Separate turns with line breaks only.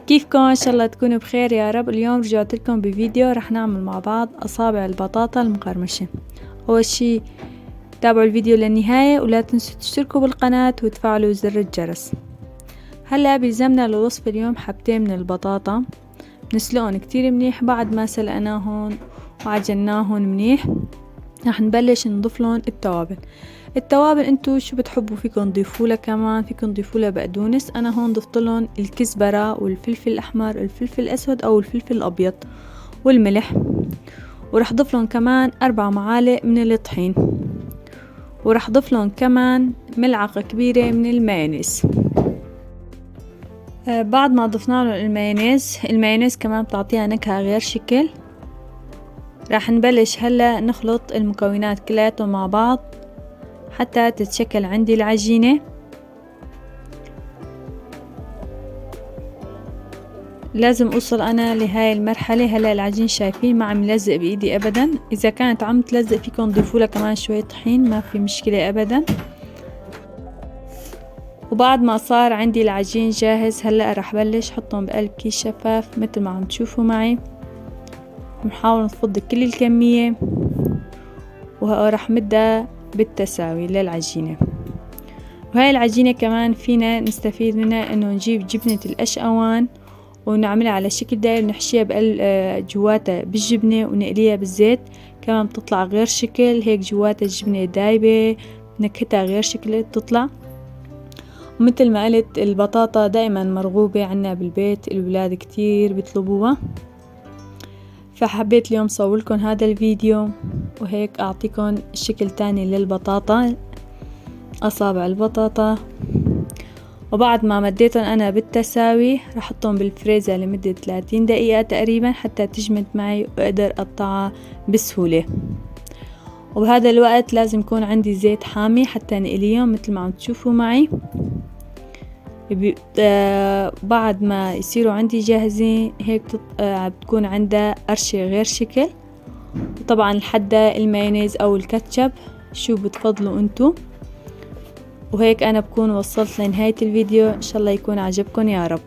كيفكم؟ ان شاء الله تكونوا بخير يا رب. اليوم رجعت لكم بفيديو رح نعمل مع بعض اصابع البطاطا المقرمشة. اول شي تابعوا الفيديو للنهاية ولا تنسوا تشتركوا بالقناة وتفعلوا زر الجرس. هلا بيلزمنا لوصف اليوم حبتين من البطاطا، نسلقهم كتير منيح. بعد ما سلقناهن وعجناهن منيح رح نبلش نضيف لهم التوابل انتو شو بتحبوا، فيكم تضيفوا كمان، فيكم تضيفوا بقدونس. انا هون ضفت لهم الكزبره والفلفل الاحمر، الفلفل الاسود او الفلفل الابيض والملح، ورح ضيف لهم كمان 4 معالق من الطحين، ورح ضيف لهم كمان ملعقه كبيره من المايونيز. بعد ما ضفنا لهم المايونيز كمان بتعطيها نكهه غير شكل. راح نبلش هلا نخلط المكونات كلياتهم مع بعض حتى تتشكل عندي العجينة. لازم اوصل انا لهاي المرحلة. هلا العجين شايفين ما عم يلزق بايدي ابدا، اذا كانت عم تلزق فيكم تضيفوا لها كمان شوية طحين، ما في مشكلة ابدا. وبعد ما صار عندي العجين جاهز هلا رح بلش حطهم بقلب كيس شفاف مثل ما عم تشوفوا معي. بنحاول نفض كل الكمية ورح مدها بالتساوي للعجينة. وهاي العجينة كمان فينا نستفيد منها انه نجيب جبنة الاشقوان ونعملها على شكل داير، نحشيها جواتها بالجبنة ونقليها بالزيت، كمان بتطلع غير شكل هيك جواتها الجبنة دايبة، نكهتها غير شكل بتطلع. ومثل ما قلت البطاطا دائما مرغوبة عنا بالبيت، الولاد كتير بيطلبوها، فحبيت اليوم صورلكم هذا الفيديو وهيك اعطيكم شكل تاني للبطاطا، اصابع البطاطا. وبعد ما مديتهم انا بالتساوي رح احطهم بالفريزر لمدة 30 دقيقة تقريبا حتى تجمد معي واقدر اقطعها بسهولة. وبهذا الوقت لازم يكون عندي زيت حامي حتى نقليهم مثل ما عم تشوفوا معي. بعد ما يصيروا عندي جاهزين هيك بتكون عندها قرشة غير شكل. طبعا لحدا المايونيز او الكاتشب شو بتفضلوا انتو. وهيك انا بكون وصلت لنهاية الفيديو، ان شاء الله يكون عجبكم يا رب.